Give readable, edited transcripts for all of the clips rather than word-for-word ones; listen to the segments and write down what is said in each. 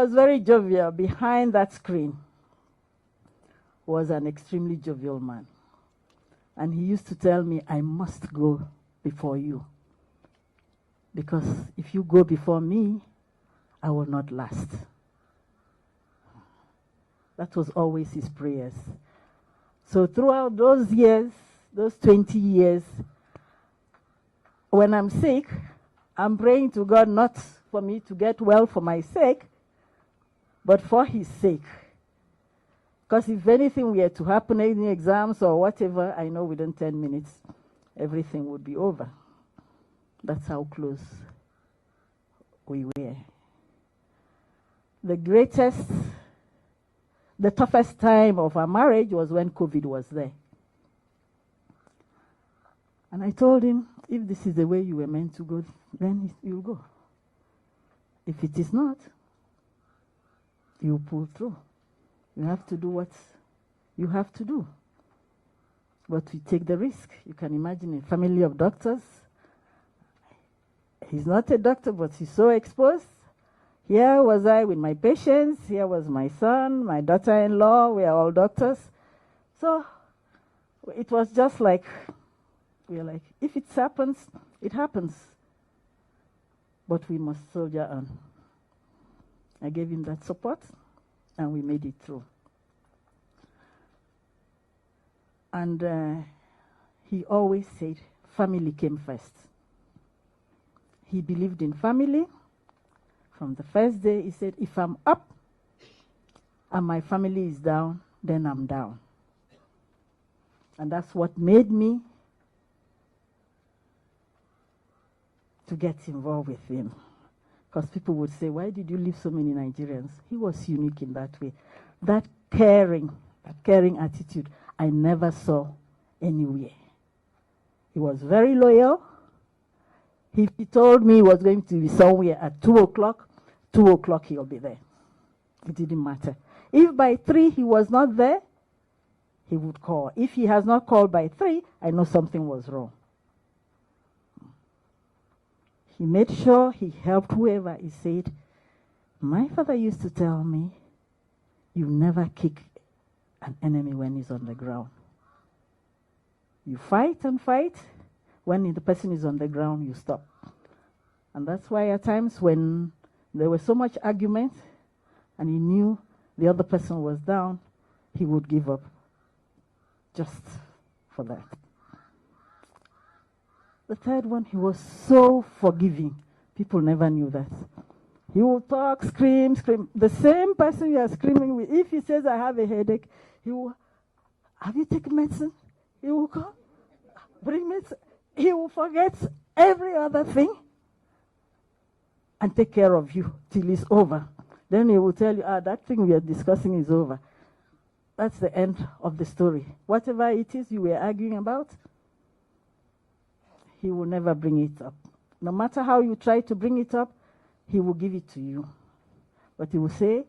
was very jovial. Behind that screen was an extremely jovial man. And he used to tell me, I must go before you. Because if you go before me, I will not last. That was always his prayers. So throughout those years, those 20 years, when I'm sick, I'm praying to God not for me to get well for my sake, but for his sake. Because if anything were to happen, any exams or whatever, I know within 10 minutes, everything would be over. That's how close we were. The toughest time of our marriage was when COVID was there. And I told him, if this is the way you were meant to go, then you'll go. If it is not, you pull through. You have to do what you have to do. But we take the risk. You can imagine a family of doctors. He's not a doctor, but he's so exposed. Here was I with my patients. Here was my son, my daughter-in-law. We are all doctors. So it was just like, we are like, if it happens, it happens. But we must soldier on. I gave him that support, and we made it through. And he always said, family came first. He believed in family. From the first day, he said, if I'm up and my family is down, then I'm down. And that's what made me to get involved with him. Because people would say, why did you leave so many Nigerians? He was unique in that way. That caring attitude, I never saw anywhere. He was very loyal. If he told me he was going to be somewhere at 2 o'clock, 2 o'clock he'll be there. It didn't matter. If by 3 he was not there, he would call. If he has not called by 3, I know something was wrong. He made sure he helped whoever. He said, my father used to tell me, you never kick an enemy when he's on the ground. You fight and fight. When the person is on the ground, you stop. And that's why at times when there was so much argument and he knew the other person was down, he would give up just for that. The third one, he was so forgiving. People never knew that. He would talk, scream. The same person you are screaming with, if he says, I have a headache, he will, have you taken medicine? He will come, bring medicine. He will forget every other thing and take care of you till it's over. Then he will tell you, that thing we are discussing is over. That's the end of the story. Whatever it is you were arguing about, he will never bring it up. No matter how you try to bring it up, he will give it to you. But he will say,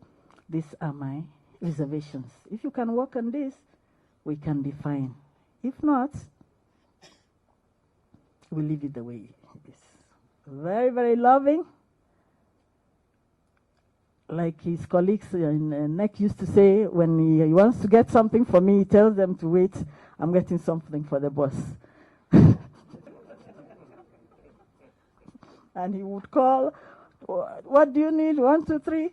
these are my reservations. If you can work on this, we can be fine. If not, we'll leave it the way it is. Very, very loving. Like his colleagues in NEC used to say, when he wants to get something for me, he tells them to wait. I'm getting something for the boss. And he would call, what do you need? 1, 2, 3.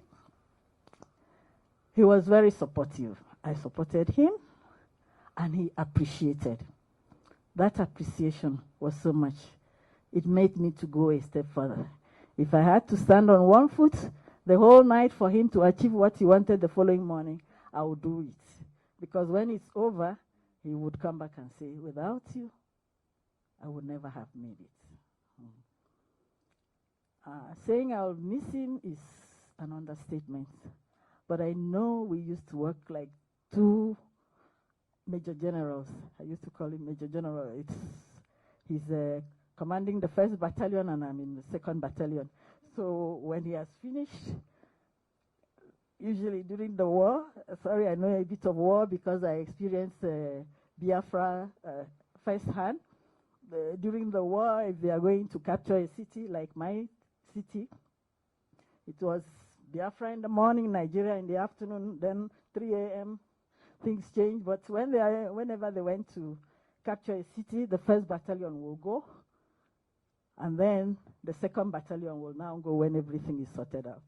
He was very supportive. I supported him, and he appreciated. That appreciation was so much. It made me to go a step further. If I had to stand on one foot the whole night for him to achieve what he wanted the following morning, I would do it. Because when it's over, he would come back and say, without you, I would never have made it. Saying I'll miss him is an understatement. But I know we used to work like 2 major generals. I used to call him Major General. He's commanding the 1st Battalion, and I'm in the 2nd Battalion. So when he has finished, usually during the war, sorry, I know a bit of war because I experienced Biafra firsthand. During the war, if they are going to capture a city like my city, it was Biafra in the morning, Nigeria in the afternoon, then 3 a.m. things change. But whenever they went to capture a city, the 1st battalion will go, and then the 2nd battalion will now go when everything is sorted out.